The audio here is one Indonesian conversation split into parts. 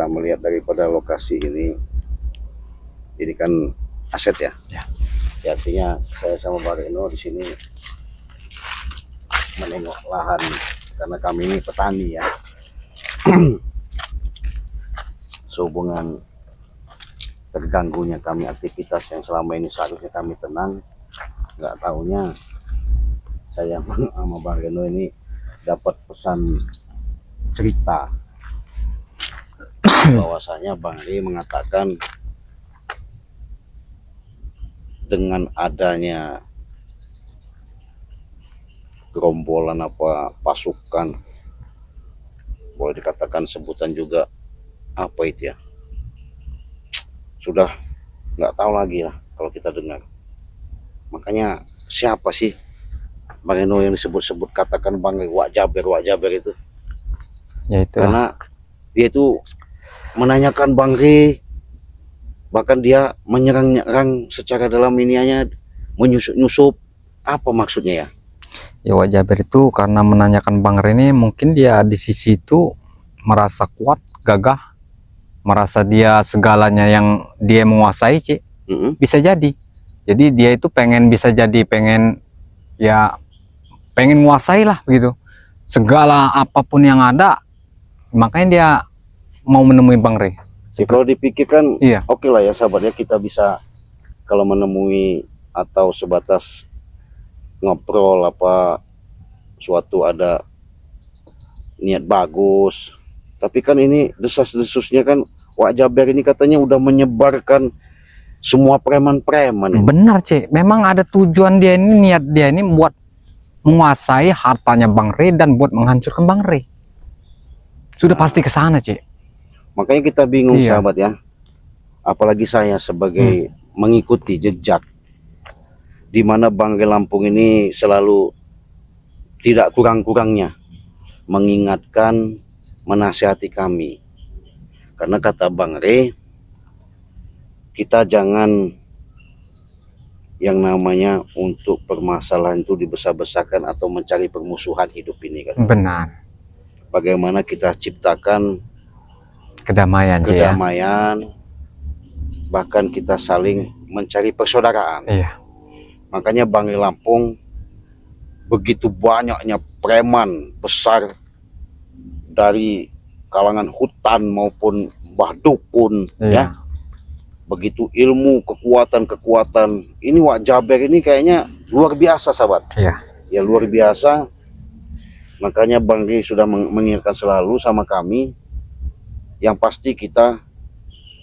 Melihat daripada lokasi ini kan aset ya. Ya, artinya saya sama Pak Reno di sini menengok lahan karena kami ini petani ya. Sehubungan terganggunya kami aktivitas yang selama ini seharusnya kami tenang, nggak taunya saya sama Bang Reno ini dapat pesan cerita bahwasanya Bang Ri mengatakan dengan adanya gerombolan apa pasukan, boleh dikatakan sebutan juga apa itu ya, sudah nggak tahu lagi lah kalau kita dengar. Makanya siapa sih Bang Eno yang disebut-sebut katakan Bang Ri Wak Jaber itu? Ya itu. Karena dia itu menanyakan Bang Ri, bahkan dia menyerang-nyerang secara dalam iniannya, menyusup-nyusup. Apa maksudnya ya? Ya Wak Jaber itu karena menanyakan Bang Ri ini mungkin dia di sisi itu merasa kuat, gagah, merasa dia segalanya yang dia menguasai, Cik. Bisa jadi. Jadi dia itu pengen menguasai lah begitu. Segala apapun yang ada, makanya dia mau menemui Bang Ri. Ya, kalau dipikirkan, iya. Oke lah ya sahabat ya, kita bisa kalau menemui atau sebatas ngobrol apa suatu ada niat bagus. Tapi kan ini desas-desusnya kan Wak Jaber ini katanya udah menyebarkan semua preman-preman. Benar, Cik. Memang ada tujuan dia ini, niat dia ini buat menguasai hartanya Bang Ri dan buat menghancurkan Bang Ri. Sudah pasti ke sana, Cik. Makanya kita bingung, iya, sahabat ya. Apalagi saya sebagai mengikuti jejak di mana Bang Ri Lampung ini selalu tidak kurang-kurangnya mengingatkan, menasihati kami. Karena kata Bang Ri, kita jangan yang namanya untuk permasalahan itu dibesar-besarkan atau mencari permusuhan hidup ini kan. Benar. Bagaimana kita ciptakan kedamaian, bahkan kita saling mencari persaudaraan. Iya. Makanya Bang Ri Lampung begitu banyaknya preman besar dari kalangan hutan maupun bah dukun, iya, ya. Begitu ilmu, kekuatan ini Wak Jaber ini kayaknya luar biasa, sahabat. Iya. Ya luar biasa. Makanya Bang Ri sudah mengingatkan selalu sama kami, yang pasti kita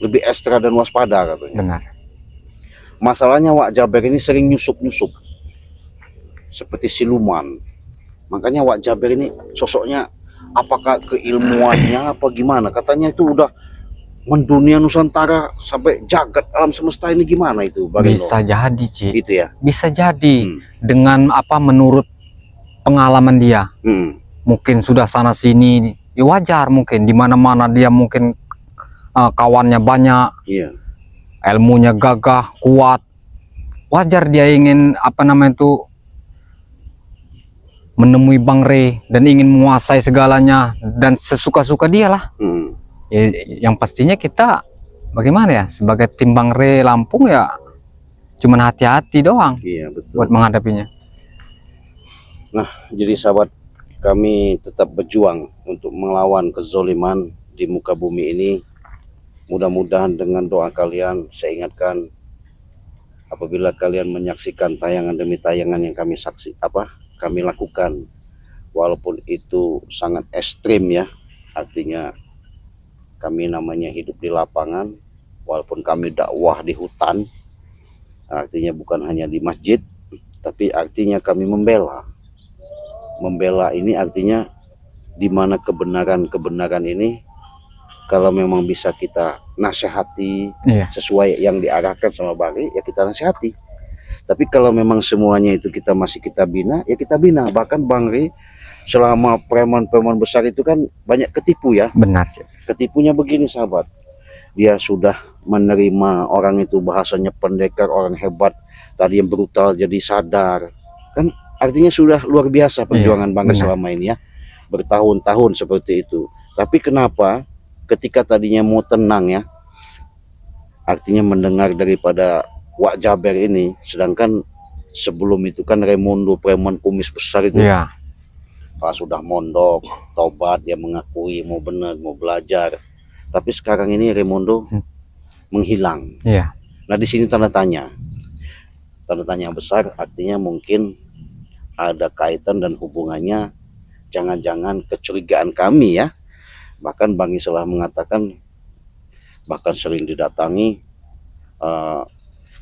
lebih ekstra dan waspada katanya. Benar. Masalahnya Wak Jaber ini sering nyusup-nyusup seperti siluman. Makanya Wak Jaber ini sosoknya apakah keilmuannya apa gimana? Katanya itu udah mendunia Nusantara sampai jagat alam semesta ini, gimana itu Bang Eno? Bisa jadi, Cik. Gitu ya. Bisa jadi. Dengan apa menurut pengalaman dia. Mungkin sudah sana sini, ya wajar mungkin di mana-mana dia mungkin kawannya banyak. Iya. Ilmunya gagah, kuat. Wajar dia ingin apa namanya itu menemui Bang Ri dan ingin menguasai segalanya dan sesuka-suka dia lah. Ya, yang pastinya kita bagaimana ya sebagai tim Bang Ri Lampung ya cuman hati-hati doang, iya, betul, buat menghadapinya. Nah, jadi sahabat, kami tetap berjuang untuk melawan kezoliman di muka bumi ini. Mudah-mudahan dengan doa kalian, saya ingatkan apabila kalian menyaksikan tayangan demi tayangan yang kami kami lakukan, walaupun itu sangat ekstrim ya, artinya kami namanya hidup di lapangan, walaupun kami dakwah di hutan, artinya bukan hanya di masjid, tapi artinya kami membela ini artinya di mana kebenaran ini kalau memang bisa kita nasihati, iya, sesuai yang diarahkan sama Bang Ri, ya kita nasihati. Tapi kalau memang semuanya itu kita bina, ya kita bina. Bahkan Bang Ri selama preman-preman besar itu kan banyak ketipu ya. Benar sih. Ketipunya begini, sahabat. Dia sudah menerima orang itu bahasanya pendekar, orang hebat, tadi yang brutal jadi sadar. Kan artinya sudah luar biasa perjuangan, iya, Bang Ri selama ini ya. Bertahun-tahun seperti itu. Tapi kenapa ketika tadinya mau tenang ya, artinya mendengar daripada Wak Jaber ini, sedangkan sebelum itu kan Raimundo preman kumis besar itu, Iya. pas sudah mondok, tobat, dia mengakui mau benar, mau belajar. Tapi sekarang ini Raimundo menghilang. Iya. Nah di sini tanda tanya besar, artinya mungkin ada kaitan dan hubungannya, jangan-jangan kecurigaan kami ya. Bahkan Bang Islah mengatakan bahkan sering didatangi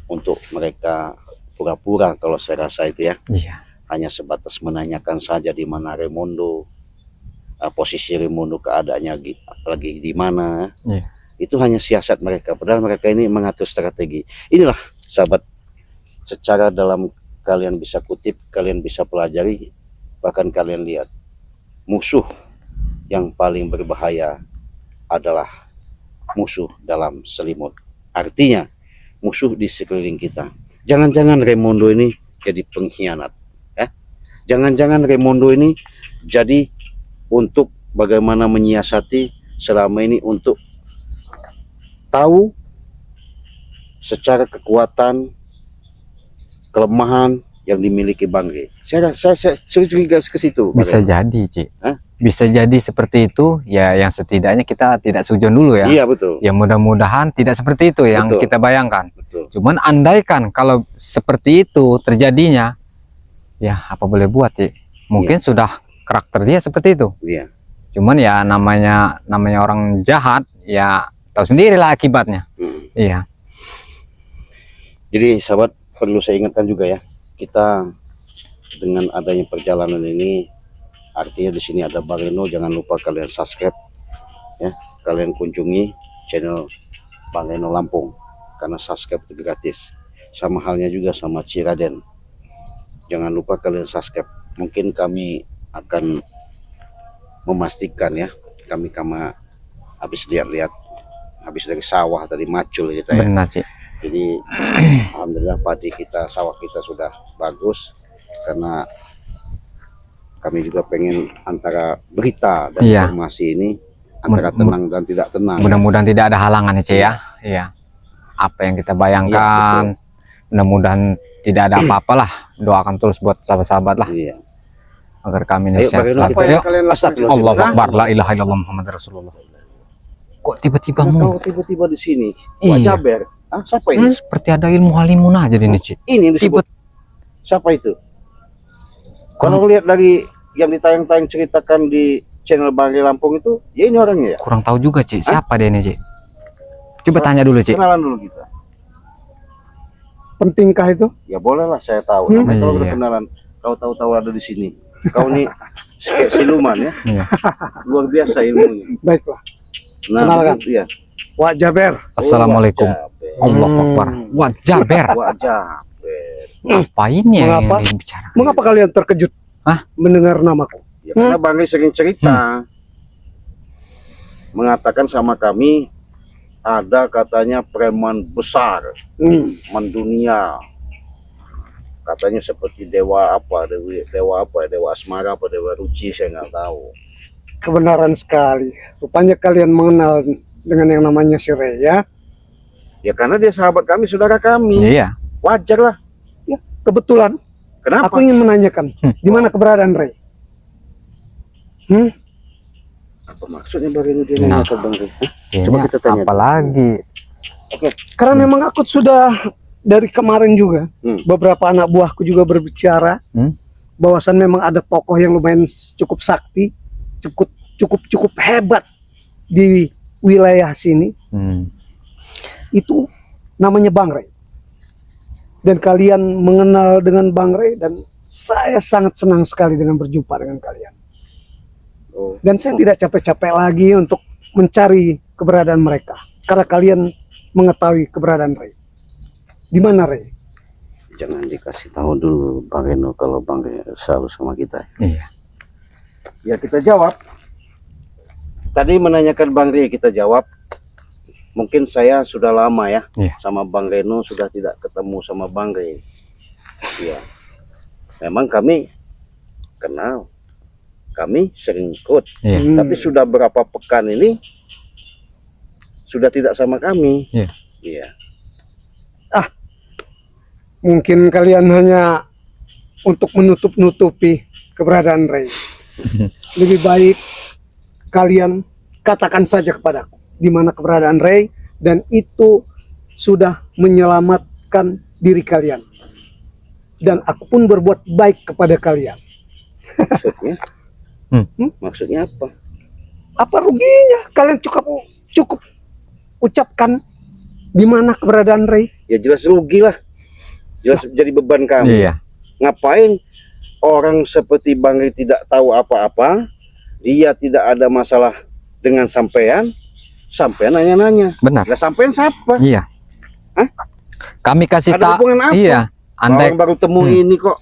untuk mereka pura-pura, kalau saya rasa itu ya. Iya. Hanya sebatas menanyakan saja di mana Raimundo, posisi Raimundo, keadaannya lagi di mana. Iya. Itu hanya siasat mereka, padahal mereka ini mengatur strategi. Inilah sahabat, secara dalam kalian bisa kutip, kalian bisa pelajari, bahkan kalian lihat, musuh yang paling berbahaya adalah musuh dalam selimut. Artinya musuh di sekeliling kita. Jangan-jangan Raimundo ini jadi pengkhianat ya. Jangan-jangan Raimundo ini jadi untuk bagaimana menyiasati selama ini, untuk tahu secara kekuatan, kelemahan yang dimiliki Bang Rey. Saya curiga ke situ. Bisa jadi, Cik. Bisa jadi seperti itu ya, yang setidaknya kita tidak sujon dulu ya. Iya betul. Ya mudah-mudahan tidak seperti itu yang Betul. kita bayangkan. Betul. Cuman andaikan kalau seperti itu terjadinya, ya apa boleh buat, Cik. Mungkin sudah karakter dia seperti itu. Iya. Cuman ya namanya orang jahat, ya tahu sendirilah akibatnya. Iya. Jadi sahabat, perlu saya ingatkan juga ya, kita dengan adanya perjalanan ini, artinya di sini ada Bang Reno, jangan lupa kalian subscribe ya, kalian kunjungi channel Bang Reno Lampung, karena subscribe itu gratis. Sama halnya juga sama Ciraden, jangan lupa kalian subscribe. Mungkin kami akan memastikan ya, kami habis lihat-lihat, habis dari sawah tadi macul kita ya. Benar, Cik. Jadi alhamdulillah padi kita, sawah kita sudah bagus, karena kami juga pengen antara berita dan informasi ini antara tenang dan tidak tenang. Mudah-mudahan tidak ada halangan ya, Cik ya. Iya. Apa yang kita bayangkan, mudah-mudahan tidak ada apa-apalah. Doakan terus buat sahabat-sahabat lah. Iya. Agar kami ini sehat. Allahu Akbar, la ilaha illallah Muhammad Rasulullah. Kok tiba-tiba kau tiba-tiba di sini? Wak Jaber. Ah, siapa ini? Seperti ada ilmu halimun aja di Cik. Ini disebut. Siapa itu? Kalau lihat dari yang ditayang-tayang ceritakan di channel Bang Rey Lampung itu, ya ini orangnya ya? Kurang tahu juga, Cik. Siapa dia ini, Cik? Coba tanya dulu, Cik. Kenalan dulu kita. Pentingkah itu? Ya boleh lah, saya tahu. Namanya kalau berkenalan, kau tahu-tahu ada di sini. Kau nih kayak siluman ya. Luar biasa ilmunya. Baiklah. Nah, kenalkan. Ya. Wak Jaber. Assalamualaikum. Allahu Akbar. Wak Jaber. Wak Jaber. Apa ini yang Mengapa? dibicarakan? Mengapa kalian terkejut mendengar namaku? Ya, karena Bang Rey sering cerita, mengatakan sama kami ada katanya preman besar, mendunia, katanya seperti dewa apa, dewa asmara apa dewa ruci, saya nggak tahu. Kebenaran sekali. Rupanya kalian mengenal dengan yang namanya si Rey ya? Ya karena dia sahabat kami, saudara kami. Iya. Wajar lah. Ya, kebetulan. Kenapa? Aku ingin menanyakan, di mana keberadaan Rey? Apa maksudnya Bang Rey dia menanyakan Bang Rey? Coba kita tanya. Apalagi? Oke. Karena memang aku sudah dari kemarin juga, beberapa anak buahku juga berbicara, bahwasan memang ada tokoh yang lumayan cukup sakti, cukup hebat di wilayah sini. Itu namanya Bang Rey. Dan kalian mengenal dengan Bang Rey, dan saya sangat senang sekali dengan berjumpa dengan kalian. Dan saya tidak capek-capek lagi untuk mencari keberadaan mereka, karena kalian mengetahui keberadaan Rey. Di mana Rey? Jangan dikasih tahu dulu Bang Reno kalau Bang Rey selalu sama kita. Iya. Ya kita jawab. Tadi menanyakan Bang Rey, kita jawab. Mungkin saya sudah lama ya sama Bang Reno, sudah tidak ketemu sama Bang Rey. Ya. Memang kami kenal, kami sering ikut. Tapi sudah berapa pekan ini sudah tidak sama kami. Iya. Iya. Mungkin kalian hanya untuk menutup-nutupi keberadaan Ray. Lebih baik kalian katakan saja kepadaku di mana keberadaan Ray, dan itu sudah menyelamatkan diri kalian. Dan aku pun berbuat baik kepada kalian. Maksudnya? Maksudnya apa? Apa ruginya kalian cukup ucapkan di mana keberadaan Ray? Ya jelas rugi lah. Jelas jadi beban kami. Iya. Ngapain orang seperti Bang Ray tidak tahu apa-apa, dia tidak ada masalah dengan sampean nanya-nanya. Benar. Lah sampean siapa? Iya. Hah? Kami kasih Ada tahu. hubungan apa? Iya. Andai Orang baru temu ini kok.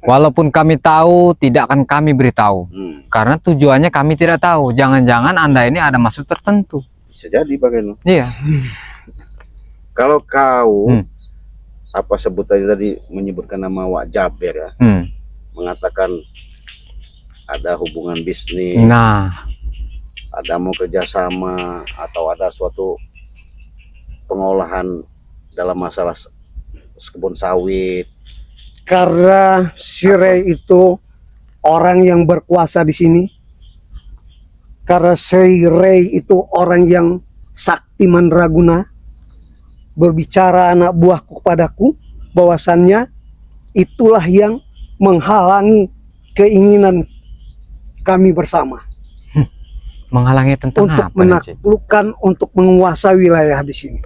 walaupun kami tahu, tidak akan kami beritahu. Karena tujuannya kami tidak tahu. Jangan-jangan Anda ini ada maksud tertentu. Bisa jadi bagaimana? Iya. Kalau kau apa sebutannya tadi menyebutkan nama Wak Jaber ya, mengatakan ada hubungan bisnis, Nah, ada mau kerjasama atau ada suatu pengolahan dalam masalah kebun sawit. Karena si Ray itu orang yang berkuasa di sini. Karena si Ray itu orang yang sakti mandraguna. Berbicara anak buahku kepadaku bahwasannya itulah yang menghalangi keinginan kami bersama menghalangi tentang untuk apa? Cik? menaklukkan, untuk menguasai wilayah di sini.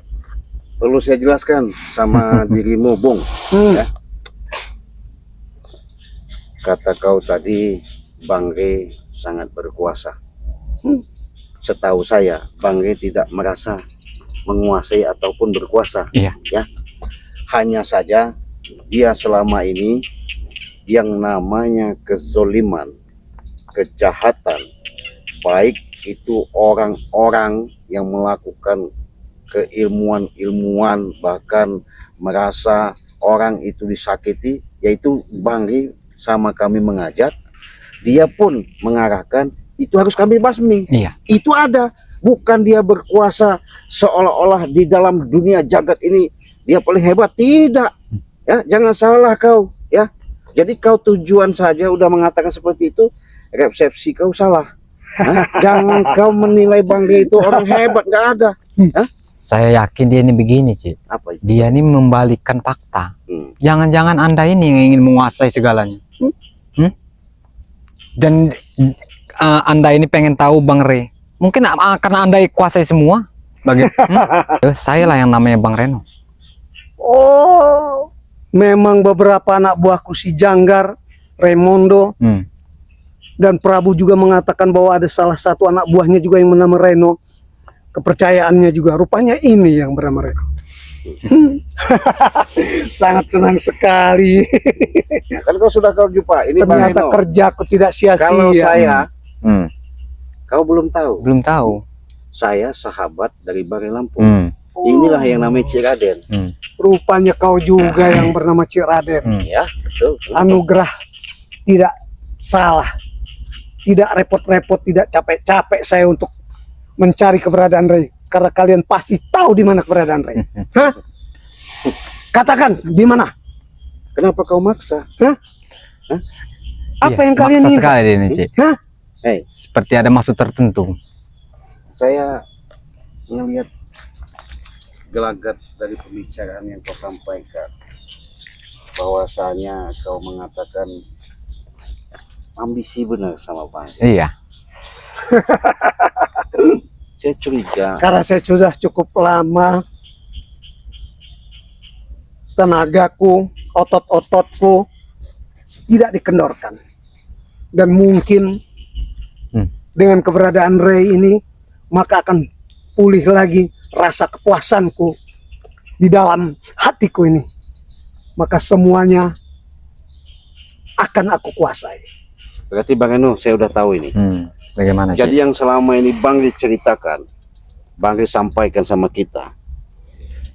Perlu saya jelaskan sama dirimu, Bung. Ya. Kata kau tadi Bang Ray sangat berkuasa. Setahu saya Bang Ray tidak merasa menguasai ataupun berkuasa. Iya. Ya. Hanya saja dia selama ini yang namanya kezoliman, kejahatan, baik itu orang-orang yang melakukan keilmuan-ilmuwan, bahkan merasa orang itu disakiti, yaitu Bang Ray sama kami mengajak, dia pun mengarahkan itu harus kami basmi. Iya. Itu ada, bukan dia berkuasa seolah-olah di dalam dunia jagat ini dia paling hebat, tidak. Ya, jangan salah kau, ya. Jadi kau tujuan saja udah mengatakan seperti itu, resepsi kau salah. Hah? Jangan kau menilai Bang Ray itu orang hebat, nggak ada. Hah? Saya yakin dia ini begini, Cik. Apa itu? Dia ini membalikkan fakta. Jangan-jangan Anda ini yang ingin menguasai segalanya. Dan Anda ini pengen tahu Bang Ray. Mungkin karena Anda kuasai semua. Saya lah yang namanya Bang Reno. Oh, memang beberapa anak buahku si Janggar, Raimondo, dan Prabu juga mengatakan bahwa ada salah satu anak buahnya juga yang bernama Reno. Kepercayaannya juga rupanya ini yang bernama Reno. Sangat senang sekali. Kan kau sudah kau jumpa. Ini Bang Ternyata Reno. kerjaku tidak sia-sia. Kalau saya, kau belum tahu. Belum tahu. Saya sahabat dari Bang Ray Lampung. Inilah yang namanya Cik Raden. Rupanya kau juga yang bernama Cik Raden. Ya, betul. Anugerah tidak salah, tidak repot-repot, tidak capek-capek saya untuk mencari keberadaan Ray, karena kalian pasti tahu di mana keberadaan Ray. Hah? Katakan di mana? Kenapa kau maksa? Hah? Apa yang kalian maksa ingin? sekali ini, Cik. Hah? Hei, Seperti ada maksud tertentu. saya melihat gelagat dari pembicaraan yang kau sampaikan, bahwasanya kau mengatakan ambisi benar sama Bang. Iya. Saya curiga. Karena saya sudah cukup lama, tenagaku, otot-ototku tidak dikendorkan, dan mungkin dengan keberadaan Ray ini maka akan pulih lagi rasa kepuasanku di dalam hatiku ini. Maka semuanya akan aku kuasai. Berarti Bang Eno, saya udah tahu ini. Bagaimana, Jadi Cik? yang selama ini Bang Ray ceritakan, Bang Ray sampaikan sama kita,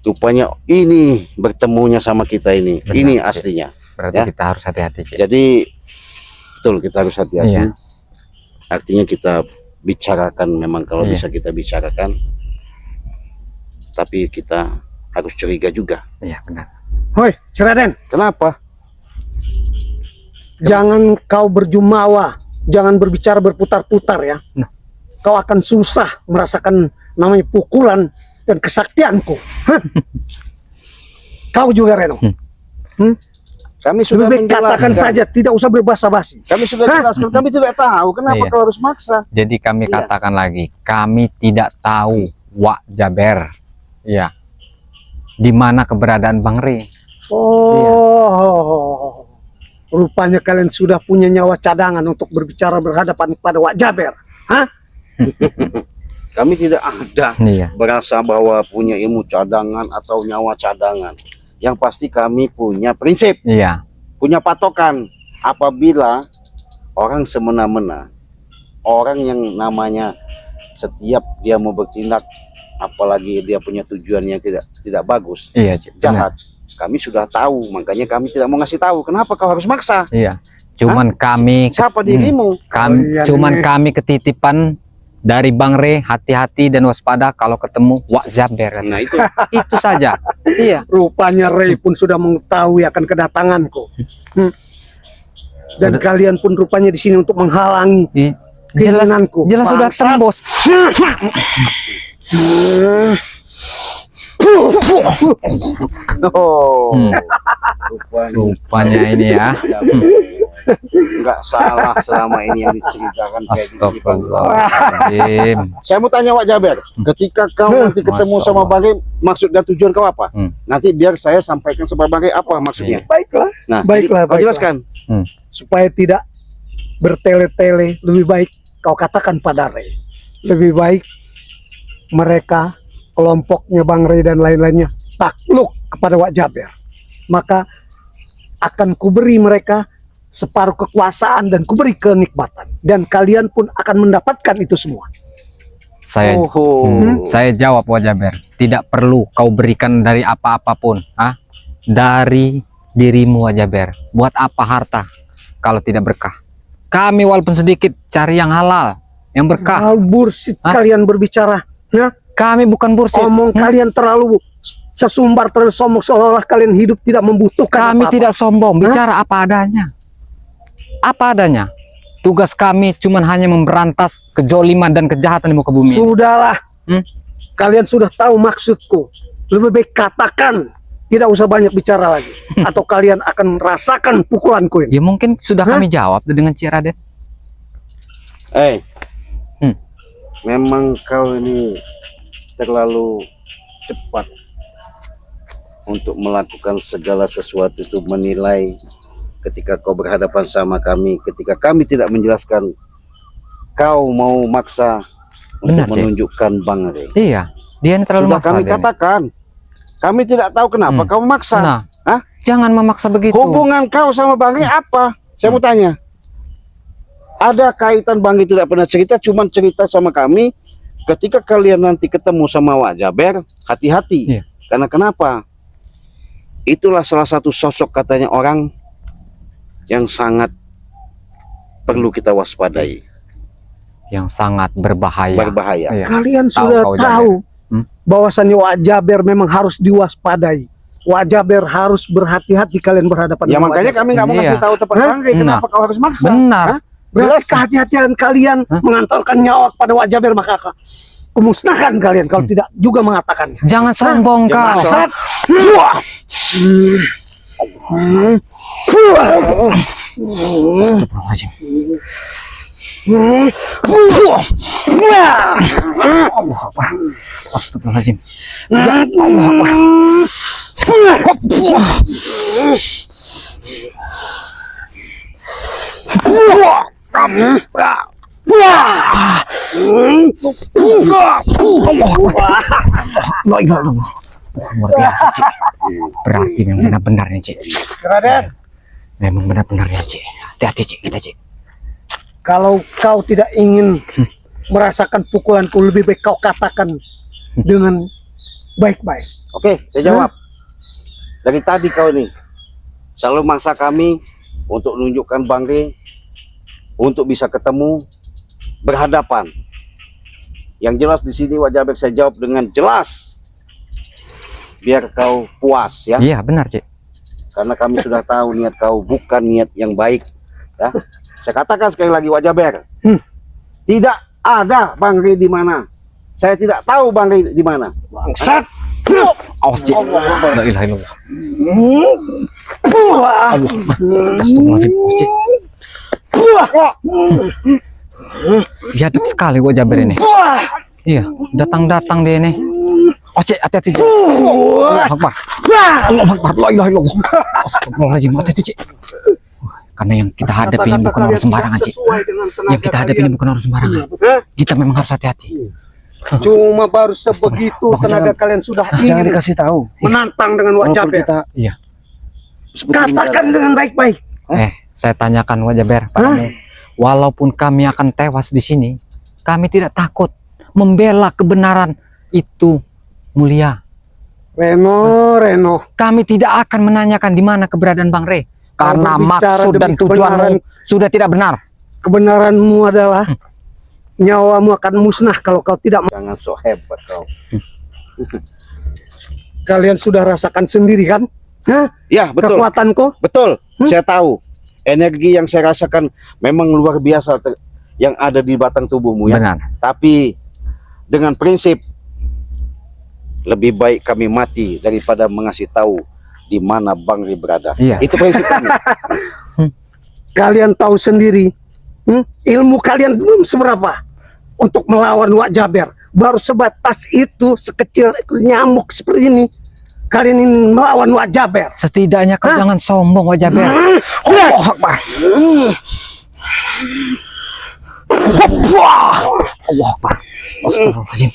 rupanya ini bertemunya sama kita ini. Benar, ini Cik. aslinya. Berarti Ya. kita harus hati-hati, Cik. Jadi betul, kita harus hati-hati. Iya. Artinya kita bicarakan, memang kalau Iya. bisa kita bicarakan. tapi kita harus curiga juga. Iya benar. Hoi, Raden, Kenapa? jangan kau berjumawa, jangan berbicara berputar-putar ya. Nah. Kau akan susah merasakan namanya pukulan dan kesaktianku. Hah? Kau juga, Reno. Kami sudah Lebih baik katakan menjelaskan. saja, tidak usah berbasa-basi. Kami sudah Hah? jelaskan, kami tidak tahu kenapa Iya. kau harus maksa. Jadi kami Iya. katakan lagi, kami tidak tahu Wak Jaber. Iya. Di mana keberadaan Bang Rey? Oh, rupanya kalian sudah punya nyawa cadangan untuk berbicara berhadapan pada Wak Jaber. Hah? Kami tidak ada Iya. berasa bahwa punya ilmu cadangan atau nyawa cadangan. Yang pasti kami punya prinsip, Iya. punya patokan. Apabila orang semena-mena, orang yang namanya setiap dia mau bertindak, apalagi dia punya tujuan yang tidak bagus, Iya, Cik. Benar. jahat, kami sudah tahu. Makanya kami tidak mau ngasih tahu. Kenapa kau harus maksa? Iya. Cuman kami Siapa dirimu? Kalian cuman ini- kami ketitipan dari Bang Rey, hati-hati dan waspada kalau ketemu Wak Jaber. Nah itu. Itu saja. Iya. Rupanya Ray pun sudah mengetahui akan kedatanganku. Dan Sudah- kalian pun rupanya di sini untuk menghalangi Jelas, keinginanku. jelas sudah Bangsat. tembus. Oh, Hmm. rupanya. Rupanya ini ya. Enggak salah selama ini yang diceritakan kayak gini, Bang. Astagfirullahaladzim. Saya mau tanya Wak Jaber, ketika kau nanti ketemu Masya sama Allah. Bang Rey, maksud dan tujuan kau apa? Nanti biar saya sampaikan sama Bang Rey apa maksudnya. Baiklah, Nah, Baiklah, jadi kau baiklah. jelaskan. supaya tidak bertele-tele, lebih baik kau katakan pada Ray. Lebih baik mereka, kelompoknya Bang Ray dan lain-lainnya takluk kepada Wak Jaber. Maka akan kuberi mereka separuh kekuasaan dan kuberi kenikmatan. Dan kalian pun akan mendapatkan itu semua. Saya saya jawab Wak Jaber, tidak perlu kau berikan dari apa-apapun, dari dirimu Wak Jaber. Buat apa harta kalau tidak berkah? Kami walaupun sedikit cari yang halal, yang berkah. Hal bursit Hah? kalian berbicara. Ya? Kami bukan bursit. Omong kalian terlalu sesumbar, terlalu sombong, seolah-olah kalian hidup tidak membutuhkan Kami apa-apa. tidak sombong, bicara apa adanya. Apa adanya. Tugas kami cuman hanya memberantas kejoliman dan kejahatan di muka bumi. Sudahlah. Hmm? Kalian sudah tahu maksudku. Lebih baik katakan. Tidak usah banyak bicara lagi. Atau kalian akan merasakan pukulanku ini. Ya mungkin sudah Hah? kami jawab dengan Cik Raden. Memang kau ini terlalu cepat untuk melakukan segala sesuatu itu, menilai ketika kau berhadapan sama kami, ketika kami tidak menjelaskan, kau mau maksa untuk Benar, Cik. menunjukkan Bang Rey. Iya, dia ini terlalu Sudah maksa. kami dia ini. katakan, kami tidak tahu kenapa kau memaksa. Nah, Hah? jangan memaksa begitu. Hubungan kau sama Bang Rey apa? Saya mau tanya. Ada kaitan Bang Rey tidak pernah cerita, cuman cerita sama kami. Ketika kalian nanti ketemu sama Wak Jaber, hati-hati. Iya. Karena kenapa? Itulah salah satu sosok katanya orang yang sangat perlu kita waspadai, Yang sangat berbahaya. berbahaya. Iya. Kalian Tahu sudah kau, tahu Hmm? bahwasannya Wak Jaber memang harus diwaspadai. Wak Jaber harus berhati-hati kalian berhadapan Ya dengan Wak makanya Jaber. kami nggak mau Iya. ngasih tahu tempat Hah? Bang Rey. Kenapa kau harus maksa? Benar. Hah? Berarti Jelaskan. kehati-hatian kalian Hah? mengantarkan nyawa kepada Wak Jaber, maka kumusnahkan kalian kalau tidak juga mengatakannya. Jangan sombong Jangan kau. sombong. Sat. Buah. Buah. Astagfirullahaladzim. Buah. Buah. Astagfirullahaladzim. Luar biasa, Cik. Berarti memang benar-benar nih, Cik. Raden, Memang benar-benar ya, Cik. Hati-hati, Cik. Kita, Cik. kalau kau tidak ingin merasakan pukulanku, lebih baik kau katakan dengan baik-baik. Oke, saya jawab. Dari tadi kau nih selalu maksa kami untuk menunjukkan Bang Rey, untuk bisa ketemu, berhadapan. Yang jelas di sini Wak Jaber saya jawab dengan jelas. biar kau puas ya. Iya, benar, Cik. Karena kami sudah tahu niat kau bukan niat yang baik. Ya. Saya katakan sekali lagi Wak Jaber, tidak ada Bang Rey di mana. Saya tidak tahu Bang Rey di mana. Bangsat. Awas, Cik. La ilaha illallah. Wah. Astagfirullahaladzim, awas, Cik. Biadab sekali Wak Jaber ini. Iya, datang-datang dia ini. Oh, Cik, hati-hati, Cik. Allahu Akbar. Allahu Akbar. La ilaha illallah. Astagfirullahaladzim, hati-hati, Cik. Karena yang kita hadapi ini bukan orang sembarangan, Cik. Yang kita hadapi ini bukan orang sembarangan. Kita memang harus hati-hati. Cuma baru sebegitu tenaga kalian sudah Jangan ingin dikasih tahu. menantang dengan Wak Jaber. Iya. Katakan dengan baik-baik. Saya tanyakan Wak Jaber padamu. Walaupun kami akan tewas di sini, kami tidak takut membela kebenaran itu mulia. Reno. Kami tidak akan menanyakan di mana keberadaan Bang Rey. Karena berbicara maksud dan demi tujuanmu sudah tidak benar. Kebenaranmu adalah nyawamu akan musnah kalau kau tidak. Jangan sok hebat kau. Kalian sudah rasakan sendiri kan? Hah? Ya betul. Kekuatanku. Betul. Saya tahu. Energi yang saya rasakan memang luar biasa yang ada di batang tubuhmu ya. Benar. Tapi dengan prinsip lebih baik kami mati daripada mengasih tahu di mana Bang Rey berada. Iya. Itu prinsip kami. Kalian tahu sendiri, ilmu kalian belum seberapa untuk melawan Wak Jaber. Baru sebatas itu, sekecil nyamuk seperti ini. Kalian ingin melawan Wak Jaber. Setidaknya kau jangan sombong Wak Jaber. Allahu Akbar. Allahu Akbar. Astagfirullahaladzim.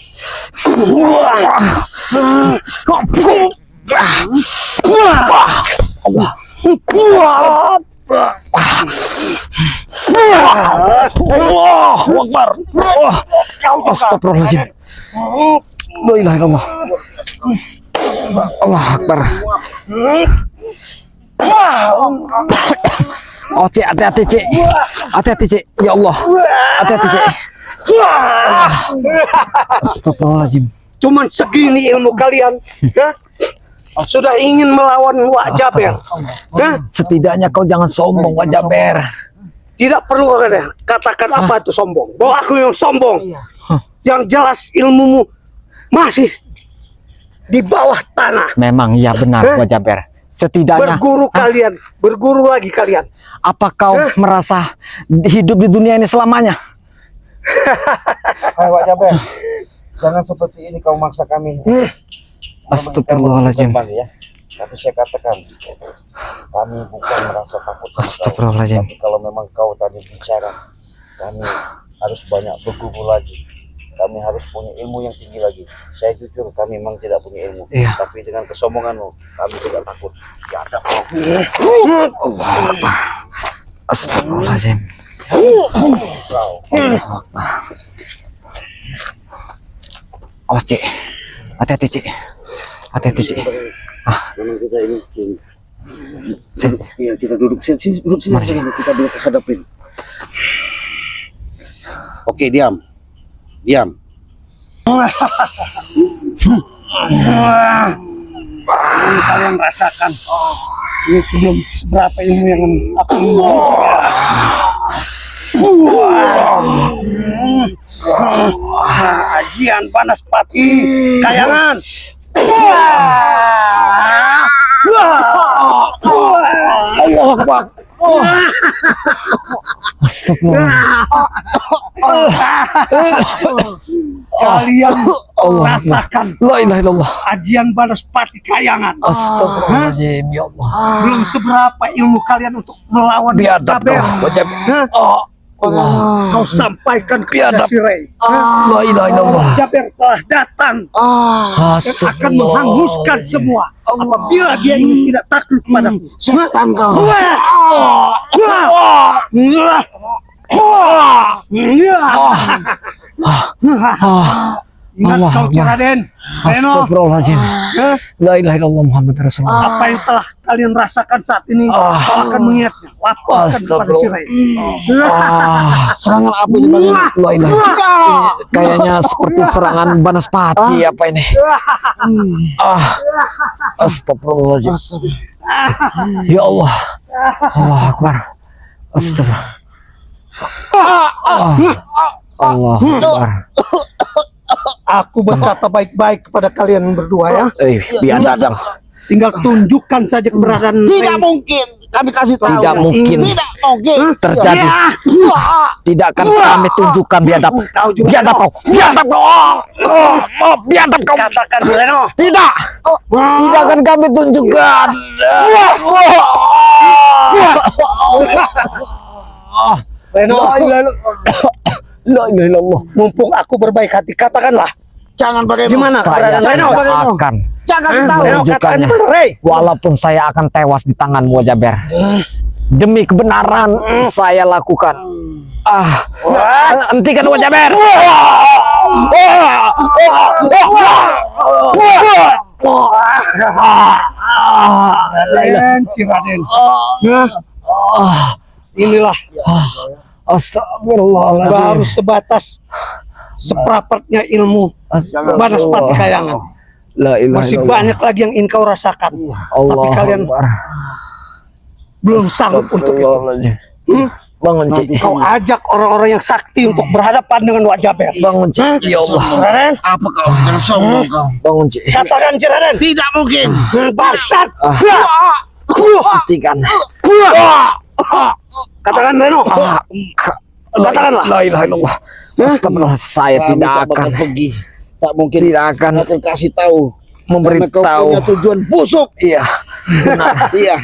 Allahu Akbar. Astagfirullahaladzim. La ilaha illallah. Allahu Akbar. Oh, Cik, hati-hati, Cik. Hati-hati, Cik. Ya Allah. Hati-hati, Cik. Astagfirullahaladzim. Cuman segini ilmu kalian, ya? Sudah ingin melawan Wak Jaber. Ya? Setidaknya kau jangan sombong, Wak Jaber. Tidak perlu katakan apa itu sombong. Bahwa aku yang sombong. Yang jelas ilmumu masih di bawah tanah. Memang iya benar, Wak Jaber. Setidaknya Berguru kalian, berguru lagi kalian. apa kau merasa hidup di dunia ini selamanya? Hai Wak Jaber, jangan seperti ini kau maksa kami. Astagfirullahaladzim. Ya. Tapi saya katakan, kami bukan merasa takut. Astagfirullahaladzim. Tapi kalau memang kau tadi bicara, kami harus banyak berguru lagi. Kami harus punya ilmu yang tinggi lagi. Saya jujur, kami memang tidak punya ilmu. Iya. Tapi dengan kesombonganmu, kami tidak takut. Ya ada kau. Astagfirullahaladzim. Awas, Cik. Hati-hati, Cik. Hati-hati, Cik. Memang kita ini. Sini. Ya, kita duduk sini, duduk sini. Mari. Kita hadapin. Oke, diam. Diam. Ini kalian rasakan. Ini sebelum seberapa ilmu yang aku ajian panas pati kayangan. Allahu Akbar. Astagfirullah. Kalian rasakan La ilaha illallah. ajian panas pati kayangan. Astagfirullahaladzim, ya Allah. Belum seberapa ilmu kalian untuk melawan Biadab Jaber. kau, Wak Jaber. Kau sampaikan kepada Biadab. si Rey. La ilaha illallah. Jaber telah datang dan akan menghanguskan semua apabila dia ingin tidak takluk padaku. Setan kau. Ingat Allah kau Akbar. Raden, Reno, Astagfirullahaladzim. La ilaha illallah Muhammad Rasulullah. apa yang telah kalian rasakan saat ini, kau akan mengingatnya. Laporkan kepada si Ray. Serangan apa ini bang? Kayaknya seperti serangan Banaspati apa ini? Astagfirullahaladzim. Ya Allah. Allah Akbar. Astagfirullah. Allah Akbar. Aku berkata baik-baik kepada kalian berdua ya. Biadab. Tinggal tunjukkan saja keberadaan Tidak Ray. mungkin. Kami kasih tahu. Tidak mungkin Tidak mungkin. terjadi. Tidak akan kami tunjukkan biadab. Tahu juga Biadab kau. Biadab kau. Biadab kau. katakan Reno. Tidak. Tidak akan kami tunjukkan. Reno, La ilaha illallah. mumpung aku berbaik hati, katakanlah. Jangan pakai Gimana Saya keberadaan Reno? tidak akan. Jangan kasih tahu. Reno, katakan Tunjukkannya. gimana, Ray? Walaupun saya akan tewas di tanganmu, Jaber. Demi kebenaran saya lakukan. Hentikan Jaber. Raden, Ciraden. Nah, inilah Astagfirullahaladzim. baru sebatas seprapertnya ilmu Banaspati Kayangan. La ilaha Masih illallah. banyak lagi yang ingin kau rasakan. Allah Tapi kalian Akbar. belum sanggup untuk itu. Astagfirullahaladzim. Hmm? Bangun Cik. Kau ajak orang-orang yang sakti untuk berhadapan dengan Wak Jaber. Bangun Cik. Ya Allah. Raden, Apa kau? Jangan sombong kau. Bangun Cik. katakan Ciraden. Tidak mungkin. Bangsat. Hentikan. Katakan Reno. Katakanlah. La ilaha illallah. Astagfirullah. Saya Kami tidak tak bakal akan. pergi. Tak mungkin. Tidak akan Akan kasih tahu. Karena kau memberitahu. punya tujuan busuk. Iya. Benar. Iya.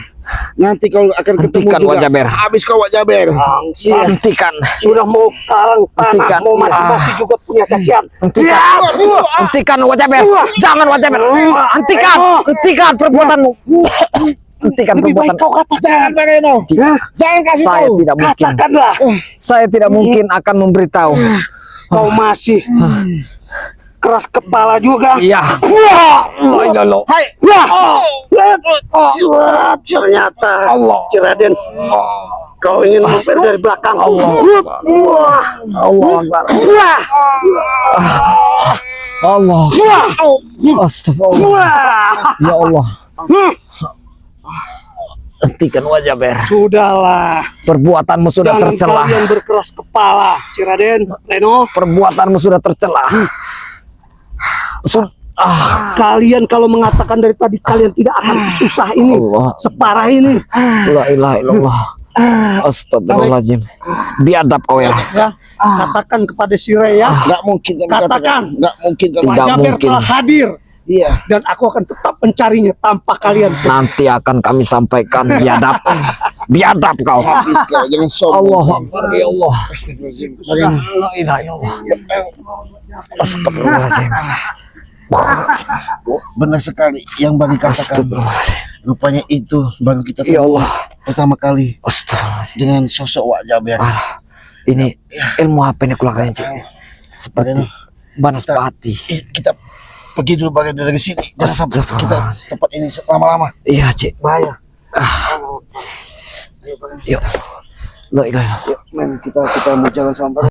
Nanti kau akan ketemu Hentikan juga. Wak Jaber. Habis kau Wak Jaber. Bangsat. Hentikan. Sudah mau kalang tanah, Hentikan. mau mati masih juga punya cacian. Hentikan. Hentikan Wajaber. Jangan Wajaber. Hentikan. Hentikan perbuatanmu. Hentikan Lebih baik perbuatan. kau katakan. Jangan Pak Reno. Jangan kasih Saya tahu. tidak mungkin. Katakanlah. Saya tidak mungkin akan memberitahu. Kau masih keras kepala juga. Iya. Hai. Ternyata Ciraden, kau ingin mampir dari belakang. Allah Akbar. Allah. Astagfirullah. Ya Allah. Hentikan Wajaber. Sudahlah. Perbuatanmu sudah Jangan tercela. kalian berkeras kepala, Ciraden, Reno. Perbuatanmu sudah tercela. Kalian kalau mengatakan dari tadi kalian tidak akan sesusah ini, Allah. separah ini. La ilaha illallah. Astagfirullahaladzim. Biadab kau ya. Ya, katakan kepada si Ray ya. Enggak mungkin kami Katakan. Enggak mungkin kami. Tidak Wak Jaber mungkin. telah hadir Iya. dan aku akan tetap mencarinya tanpa kalian. Nanti akan kami sampaikan biadab. Biadab kau. Habis kau jangan sombong. Allah Akbar ya Allah. Sudah. La ilaha illallah. Astagfirullahaladzim. Benar sekali yang Bani katakan. Rupanya itu baru kita Ya tahu Allah. pertama kali Astagfirullahaladzim. dengan sosok Wak Jaber. Ini ilmu apa ini kulakannya Cik? Seperti Banaspati. Kita pergi dulu bagian dari sini. Jangan sampai kita Astagfirullahaladzim. tempat ini lama-lama. Iya Cik. Bahaya. Yuk. La ilaha illallah. Yuk, men, kita mau jalan sampai